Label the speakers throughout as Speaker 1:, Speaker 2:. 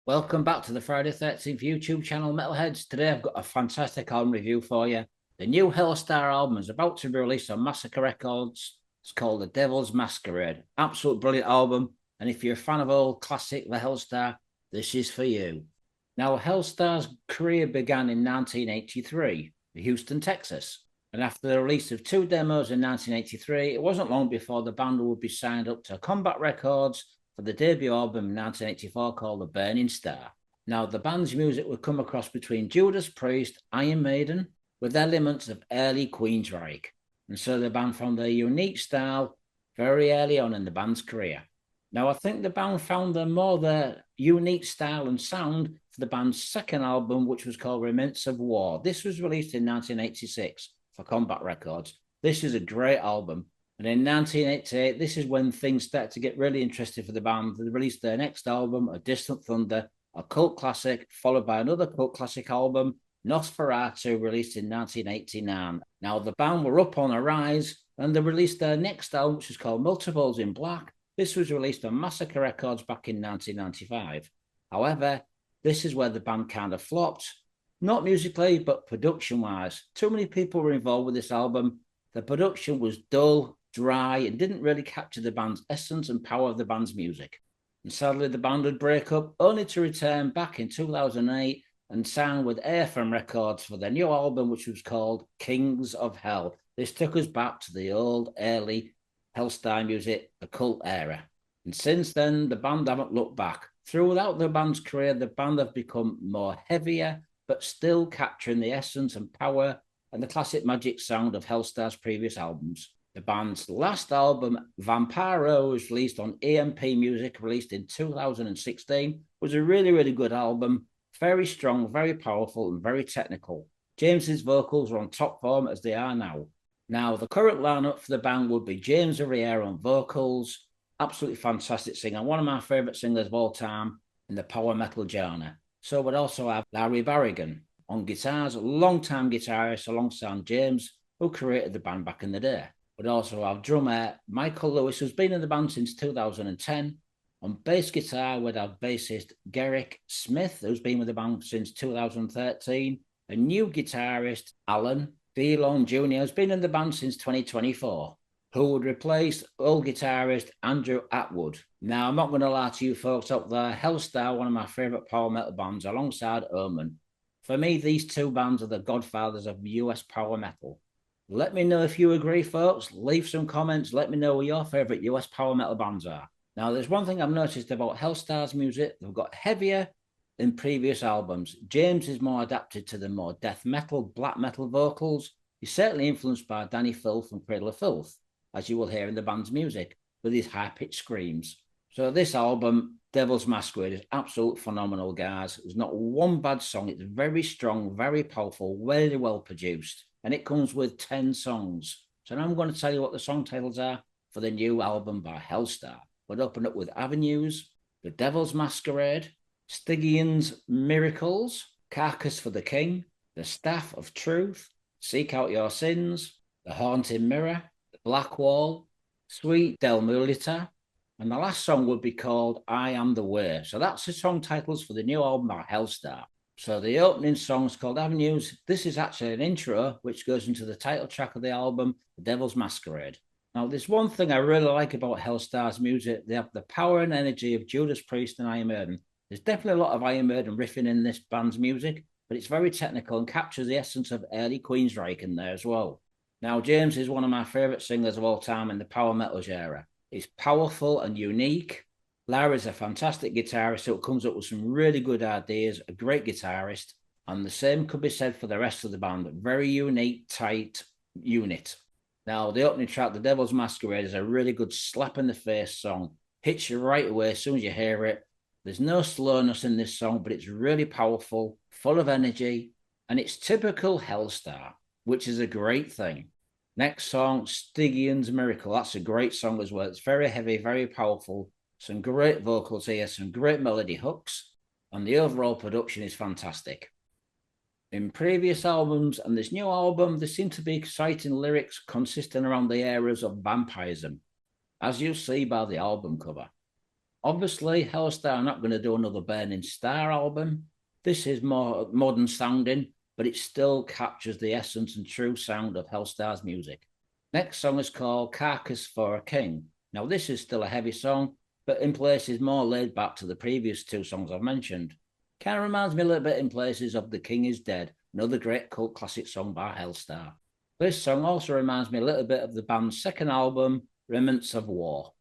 Speaker 1: Welcome back to the Friday 13th YouTube channel, Metalheads. Today I've got a fantastic album review for you. The new Helstar album is about to be released on Massacre Records. It's called The Devil's Masquerade. Absolute brilliant album. And if you're a fan of old classic The Helstar, this is for you. Now, Helstar's career began in 1983 in Houston, Texas. And after the release of two demos in 1983, it wasn't long before the band would be signed up to Combat Records for the debut album in 1984 called The Burning Star. Now, the band's music would come across between Judas Priest, Iron Maiden, with elements of early Queensryche. And so the band found their unique style very early on in the band's career. Now, I think the band found their unique style and sound for the band's second album, which was called Remnants of War. This was released in 1986 for Combat Records. This is a great album. And in 1988, this is when things started to get really interesting for the band. They released their next album, A Distant Thunder, a cult classic, followed by another cult classic album, Nosferatu, released in 1989. Now, the band were up on a rise, and they released their next album, which is called Multiples in Black. This was released on Massacre Records back in 1995. However, this is where the band kind of flopped, not musically, but production-wise. Too many people were involved with this album. The production was dull, dry, and didn't really capture the band's essence and power of the band's music. And sadly, the band would break up, only to return back in 2008 and sign with AFM Records for their new album, which was called Kings of Hell. This took us back to the old, early Helstar music, the cult era. And since then, the band haven't looked back. Throughout the band's career, the band have become more heavier, but still capturing the essence and power and the classic magic sound of Helstar's previous albums. The band's last album, Vampiro, was released on EMP Music, released in 2016, was a really, really good album. Very strong, very powerful, and very technical. James's vocals are on top form as they are now. Now, the current lineup for the band would be James Arriere on vocals, absolutely fantastic singer, one of my favourite singers of all time in the power metal genre. So we'd also have Larry Barrigan on guitars, a long-time guitarist alongside James, who created the band back in the day. We'd also have drummer Michael Lewis, who's been in the band since 2010. On bass guitar, we'd have bassist Garrick Smith, who's been with the band since 2013. A new guitarist, Alan DeLong Jr., who's been in the band since 2024, who would replace old guitarist Andrew Atwood. Now, I'm not going to lie to you folks up there, Helstar, one of my favourite power metal bands, alongside Omen. For me, these two bands are the godfathers of US power metal. Let me know if you agree, folks. Leave some comments. Let me know what your favourite US power metal bands are. Now, there's one thing I've noticed about Helstar's music. They've got heavier than previous albums. James is more adapted to the more death metal, black metal vocals. He's certainly influenced by Danny Filth from Cradle of Filth, as you will hear in the band's music, with his high-pitched screams. So this album, Devil's Masquerade, is absolutely phenomenal, guys. There's not one bad song. It's very strong, very powerful, very well produced. And it comes with 10 songs. So now I'm going to tell you what the song titles are for the new album by Helstar. We'll open up with Avenues, The Devil's Masquerade, Stygian's Miracles, Carcass for the King, The Staff of Truth, Seek Out Your Sins, The Haunting Mirror, The Black Wall, Sweet Del Mulita, and the last song would be called I Am the Way. So that's the song titles for the new album by Helstar. So the opening song is called Avenues. This is actually an intro which goes into the title track of the album, The Devil's Masquerade. Now, there's one thing I really like about Helstar's music. They have the power and energy of Judas Priest and Iron Maiden. There's definitely a lot of Iron Maiden riffing in this band's music, but it's very technical and captures the essence of early Queensryche in there as well. Now, James is one of my favourite singers of all time in the power metal genre. He's powerful and unique. Larry's a fantastic guitarist who comes up with some really good ideas, a great guitarist, and the same could be said for the rest of the band. Very unique, tight unit. Now, the opening track, The Devil's Masquerade, is a really good slap-in-the-face song. Hits you right away as soon as you hear it. There's no slowness in this song, but it's really powerful, full of energy, and it's typical Helstar, which is a great thing. Next song, Stygian's Miracle. That's a great song as well. It's very heavy, very powerful. Some great vocals here, some great melody hooks, and the overall production is fantastic. In previous albums and this new album, there seem to be exciting lyrics consisting around the areas of vampirism, as you'll see by the album cover. Obviously, Helstar are not going to do another Burning Star album. This is more modern sounding, but it still captures the essence and true sound of Helstar's music. Next song is called Carcass for a King. Now, this is still a heavy song, but in places more laid back to the previous two songs I've mentioned. Kind of reminds me a little bit in places of The King is Dead, another great cult classic song by Helstar. This song also reminds me a little bit of the band's second album, Remnants of War.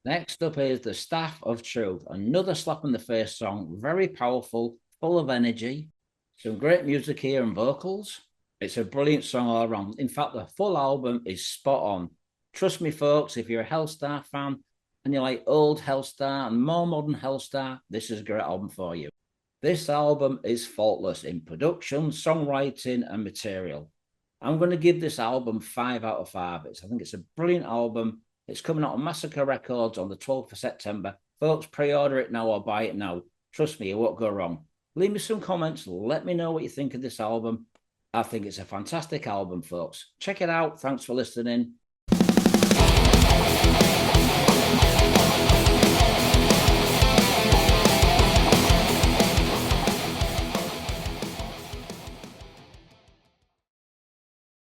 Speaker 1: Next up is The Staff of Truth, another slap in the face song, very powerful, full of energy, some great music here and vocals. It's a brilliant song all around. In fact, the full album is spot on. Trust me, folks, if you're a Helstar fan and you like old Helstar and more modern Helstar, this is a great album for you. This album is faultless in production, songwriting, and material. I'm going to give this album 5 out of 5. I think it's a brilliant album. It's coming out on Massacre Records on the 12th of September. Folks, pre-order it now or buy it now. Trust me, it won't go wrong. Leave me some comments. Let me know what you think of this album. I think it's a fantastic album, folks. Check it out. Thanks for listening.